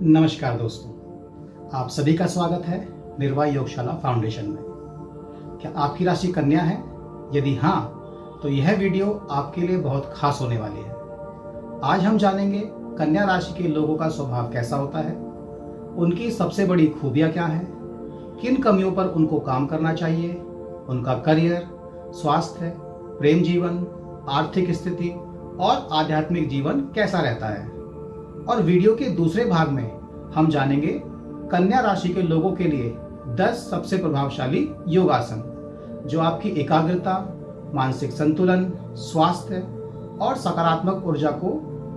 नमस्कार दोस्तों, आप सभी का स्वागत है निर्वाह योगशाला फाउंडेशन में। क्या आपकी राशि कन्या है? यदि हाँ, तो यह वीडियो आपके लिए बहुत खास होने वाली है। आज हम जानेंगे कन्या राशि के लोगों का स्वभाव कैसा होता है, उनकी सबसे बड़ी खूबियाँ क्या हैं, किन कमियों पर उनको काम करना चाहिए, उनका करियर, स्वास्थ्य, प्रेम जीवन, आर्थिक स्थिति और आध्यात्मिक जीवन कैसा रहता है। और वीडियो के दूसरे भाग में हम जानेंगे कन्या राशि के लोगों के लिए 10 सबसे प्रभावशाली योगासन जो आपकी एकाग्रता, मानसिक संतुलन, स्वास्थ्य और सकारात्मक ऊर्जा को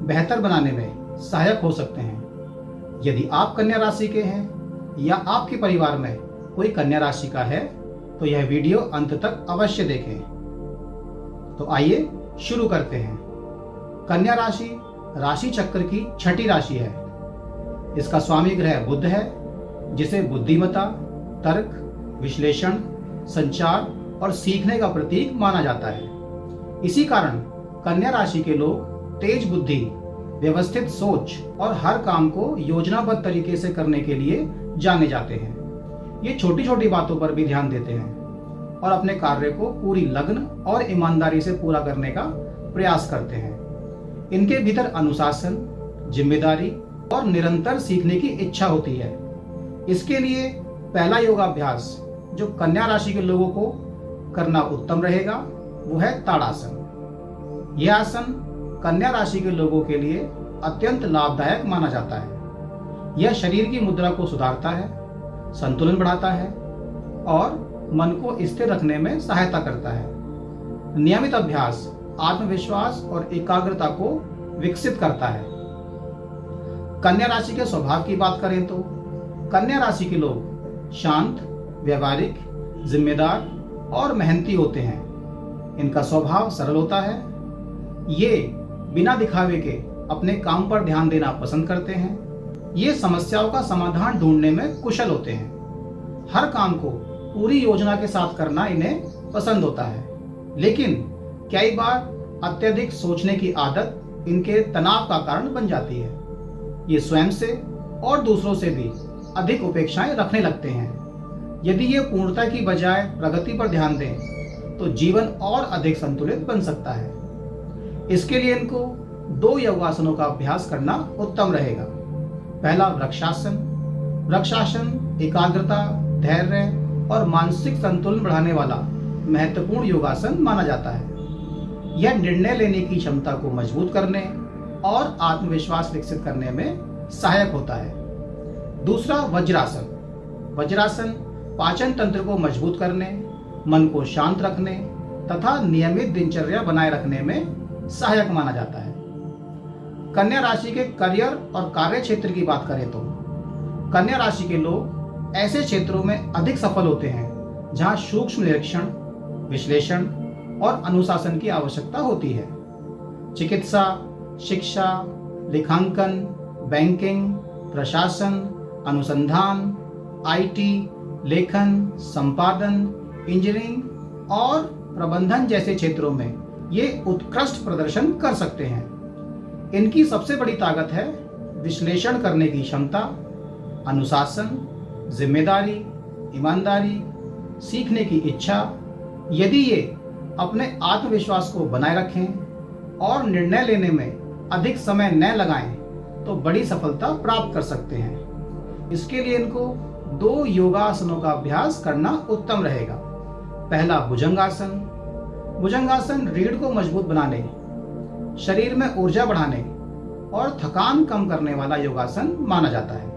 बेहतर बनाने में सहायक हो सकते हैं। यदि आप कन्या राशि के हैं या आपके परिवार में कोई कन्या राशि का है तो यह वीडियो अंत तक अवश्य देखें। तो आइए शुरू करते हैं। कन्या राशि राशि चक्र की छठी राशि है। इसका स्वामी ग्रह बुध है, जिसे बुद्धिमत्ता, तर्क, विश्लेषण, संचार और सीखने का प्रतीक माना जाता है। इसी कारण कन्या राशि के लोग तेज बुद्धि, व्यवस्थित सोच और हर काम को योजनाबद्ध तरीके से करने के लिए जाने जाते हैं। ये छोटी छोटी बातों पर भी ध्यान देते हैं और अपने कार्य को पूरी लगन और ईमानदारी से पूरा करने का प्रयास करते हैं। इनके भीतर अनुशासन, जिम्मेदारी और निरंतर सीखने की इच्छा होती है। इसके लिए पहला योगाभ्यास जो कन्या राशि के लोगों को करना उत्तम रहेगा वो है ताड़ासन। यह आसन कन्या राशि के लोगों के लिए अत्यंत लाभदायक माना जाता है। यह शरीर की मुद्रा को सुधारता है, संतुलन बढ़ाता है और मन को स्थिर रखने में सहायता करता है। नियमित अभ्यास आत्मविश्वास और एकाग्रता को विकसित करता है। कन्या राशि के स्वभाव की बात करें तो कन्या राशि के लोग शांत, व्यवहारिक, जिम्मेदार और मेहनती होते हैं। इनका स्वभाव सरल होता है। ये बिना दिखावे के अपने काम पर ध्यान देना पसंद करते हैं। ये समस्याओं का समाधान ढूंढने में कुशल होते हैं। हर काम को पूरी योजना के साथ करना इन्हें पसंद होता है, लेकिन कई बार अत्यधिक सोचने की आदत इनके तनाव का कारण बन जाती है। ये स्वयं से और दूसरों से भी अधिक अपेक्षाएं रखने लगते हैं। यदि ये पूर्णता की बजाय प्रगति पर ध्यान दें तो जीवन और अधिक संतुलित बन सकता है। इसके लिए इनको 2 योगासनों का अभ्यास करना उत्तम रहेगा। पहला वृक्षासन। वृक्षासन एकाग्रता, धैर्य और मानसिक संतुलन बढ़ाने वाला महत्वपूर्ण योगासन माना जाता है। यह निर्णय लेने की क्षमता को मजबूत करने और आत्मविश्वास विकसित करने में सहायक होता है। दूसरा वज्रासन। वज्रासन पाचन तंत्र को मजबूत करने, मन को शांत रखने तथा नियमित दिनचर्या बनाए रखने में सहायक माना जाता है। कन्या राशि के करियर और कार्य क्षेत्र की बात करें तो कन्या राशि के लोग ऐसे क्षेत्रों में अधिक सफल होते हैं जहां सूक्ष्म निरीक्षण, विश्लेषण और अनुशासन की आवश्यकता होती है। चिकित्सा, शिक्षा, लेखांकन, बैंकिंग, प्रशासन, अनुसंधान, आईटी, लेखन, संपादन, इंजीनियरिंग और प्रबंधन जैसे क्षेत्रों में ये उत्कृष्ट प्रदर्शन कर सकते हैं। इनकी सबसे बड़ी ताकत है विश्लेषण करने की क्षमता, अनुशासन, जिम्मेदारी, ईमानदारी, सीखने की इच्छा। यदि ये अपने आत्मविश्वास को बनाए रखें और निर्णय लेने में अधिक समय न लगाएं तो बड़ी सफलता प्राप्त कर सकते हैं। इसके लिए इनको 2 योगासनों का अभ्यास करना उत्तम रहेगा। पहला भुजंगासन। भुजंगासन रीढ़ को मजबूत बनाने, शरीर में ऊर्जा बढ़ाने और थकान कम करने वाला योगासन माना जाता है।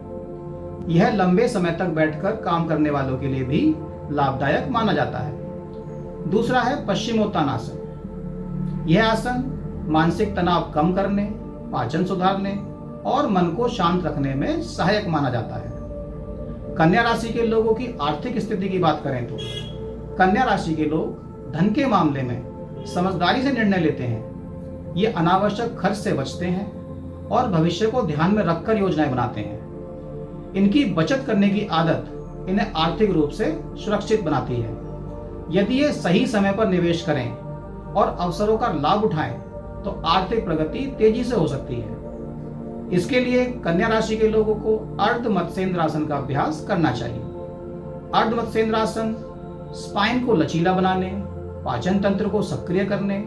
यह लंबे समय तक बैठकर काम करने वालों के लिए भी लाभदायक माना जाता है। दूसरा है पश्चिमोत्तानासन। यह आसन मानसिक तनाव कम करने, पाचन सुधारने और मन को शांत रखने में सहायक माना जाता है। कन्या राशि के लोगों की आर्थिक स्थिति की बात करें तो कन्या राशि के लोग धन के मामले में समझदारी से निर्णय लेते हैं। ये अनावश्यक खर्च से बचते हैं और भविष्य को ध्यान में रखकर योजनाएं बनाते हैं। इनकी बचत करने की आदत इन्हें आर्थिक रूप से सुरक्षित बनाती है। यदि ये सही समय पर निवेश करें और अवसरों का लाभ उठाएं तो आर्थिक प्रगति तेजी से हो सकती है। इसके लिए कन्या राशि के लोगों को अर्ध मत्स्येंद्रासन का अभ्यास करना चाहिए। अर्ध मत्स्येंद्रासन स्पाइन को लचीला बनाने, पाचन तंत्र को सक्रिय करने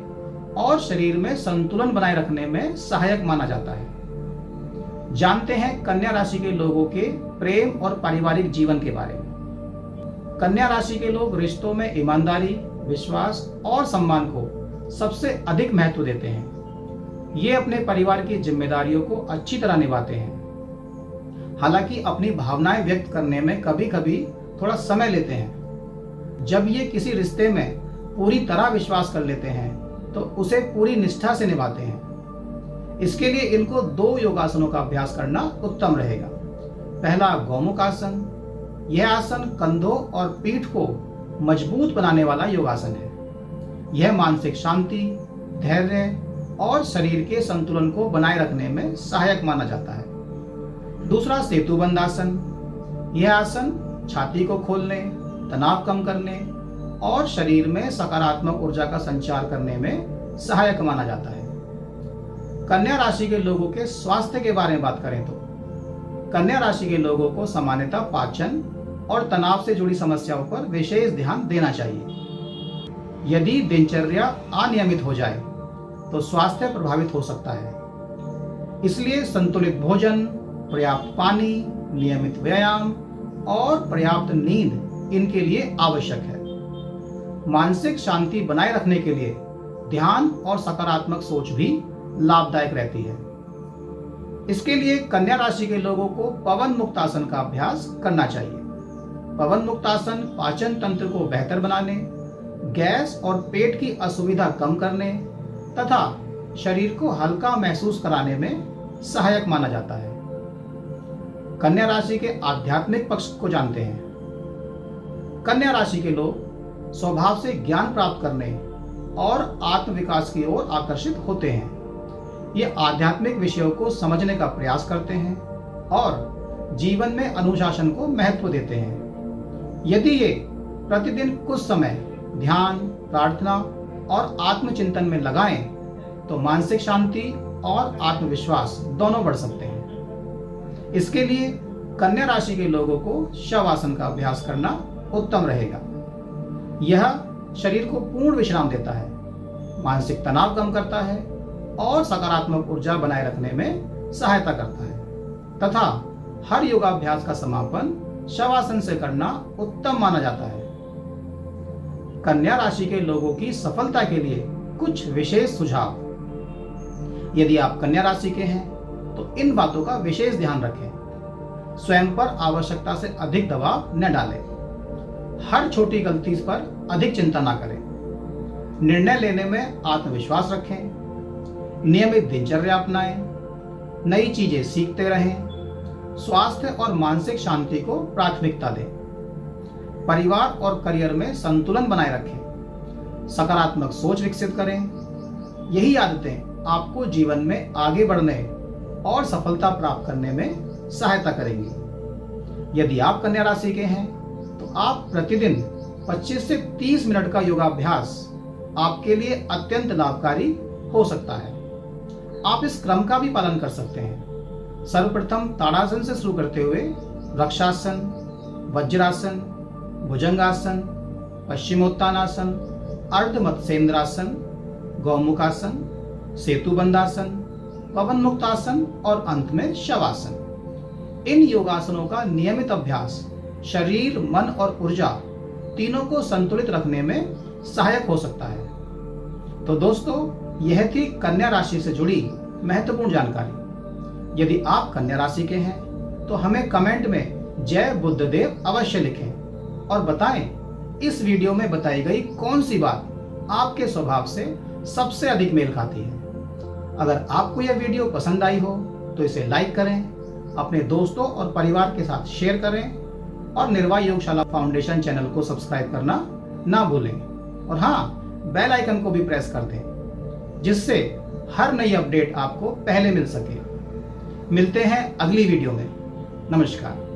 और शरीर में संतुलन बनाए रखने में सहायक माना जाता है। जानते हैं कन्या राशि के लोगों के प्रेम और पारिवारिक जीवन के बारे में। कन्या राशि के लोग रिश्तों में ईमानदारी, विश्वास और सम्मान को सबसे अधिक महत्व देते हैं। ये अपने परिवार की जिम्मेदारियों को अच्छी तरह निभाते हैं। हालांकि अपनी भावनाएं व्यक्त करने में कभी कभी थोड़ा समय लेते हैं। जब ये किसी रिश्ते में पूरी तरह विश्वास कर लेते हैं तो उसे पूरी निष्ठा से निभाते हैं। इसके लिए इनको 2 योगासनों का अभ्यास करना उत्तम रहेगा। पहला गौमुख आसन। यह आसन कंधों और पीठ को मजबूत बनाने वाला योगासन है। यह मानसिक शांति, धैर्य और शरीर के संतुलन को बनाए रखने में सहायक माना जाता है। दूसरा सेतुबंध आसन। यह आसन छाती को खोलने, तनाव कम करने और शरीर में सकारात्मक ऊर्जा का संचार करने में सहायक माना जाता है। कन्या राशि के लोगों के स्वास्थ्य के बारे में बात करें तो कन्या राशि के लोगों को सामान्यतः पाचन और तनाव से जुड़ी समस्याओं पर विशेष ध्यान देना चाहिए। यदि दिनचर्या अनियमित हो जाए तो स्वास्थ्य प्रभावित हो सकता है। इसलिए संतुलित भोजन, पर्याप्त पानी, नियमित व्यायाम और पर्याप्त नींद इनके लिए आवश्यक है। मानसिक शांति बनाए रखने के लिए ध्यान और सकारात्मक सोच भी लाभदायक रहती है। इसके लिए कन्या राशि के लोगों को पवन मुक्त आसन का अभ्यास करना चाहिए। पवन मुक्त आसन पाचन तंत्र को बेहतर बनाने, गैस और पेट की असुविधा कम करने तथा शरीर को हल्का महसूस कराने में सहायक माना जाता है। कन्या राशि के आध्यात्मिक पक्ष को जानते हैं। कन्या राशि के लोग स्वभाव से ज्ञान प्राप्त करने और आत्मविकास की ओर आकर्षित होते हैं। ये आध्यात्मिक विषयों को समझने का प्रयास करते हैं और जीवन में अनुशासन को महत्व देते हैं। यदि ये प्रतिदिन कुछ समय ध्यान, प्रार्थना और आत्मचिंतन में लगाएं तो मानसिक शांति और आत्मविश्वास दोनों बढ़ सकते हैं। इसके लिए कन्या राशि के लोगों को शवासन का अभ्यास करना उत्तम रहेगा। यह शरीर को पूर्ण विश्राम देता है, मानसिक तनाव कम करता है और सकारात्मक ऊर्जा बनाए रखने में सहायता करता है तथा हर योगाभ्यास का समापन शवासन से करना उत्तम माना जाता है। कन्या राशि के लोगों की सफलता के लिए कुछ विशेष सुझाव। यदि आप कन्या राशि के हैं तो इन बातों का विशेष ध्यान रखें। स्वयं पर आवश्यकता से अधिक दबाव न डालें। हर छोटी गलती पर अधिक चिंता ना करें। निर्णय लेने में आत्मविश्वास रखें। नियमित दिनचर्या अपनाएं। नई चीजें सीखते रहें। स्वास्थ्य और मानसिक शांति को प्राथमिकता दें। परिवार और करियर में संतुलन बनाए रखें। सकारात्मक सोच विकसित करें। यही आदतें आपको जीवन में आगे बढ़ने और सफलता प्राप्त करने में सहायता करेंगी। यदि आप कन्या राशि के हैं तो आप प्रतिदिन 25 से 30 मिनट का योगाभ्यास आपके लिए अत्यंत लाभकारी हो सकता है। आप इस क्रम का भी पालन कर सकते हैं। सर्वप्रथम ताड़ासन से शुरू करते हुए वृक्षासन, वज्रासन, भुजंगासन, पश्चिमोत्तानासन, अर्ध मत्स्येंद्रासन, गौमुखासन, सेतुबंधासन, पवन मुक्तासन और अंत में शवासन। इन योगासनों का नियमित अभ्यास शरीर, मन और ऊर्जा तीनों को संतुलित रखने में सहायक हो सकता है। तो दोस्तों, यह थी कन्या राशि से जुड़ी महत्वपूर्ण जानकारी। यदि आप कन्या राशि के हैं तो हमें कमेंट में जय बुद्धदेव अवश्य लिखें और बताएं इस वीडियो में बताई गई कौन सी बात आपके स्वभाव से सबसे अधिक मेल खाती है। अगर आपको यह वीडियो पसंद आई हो तो इसे लाइक करें, अपने दोस्तों और परिवार के साथ शेयर करें और निर्वाह योगशाला फाउंडेशन चैनल को सब्सक्राइब करना ना भूलें। और हाँ, बेल आइकन को भी प्रेस कर दें जिससे हर नई अपडेट आपको पहले मिल सके। मिलते हैं अगली वीडियो में। नमस्कार।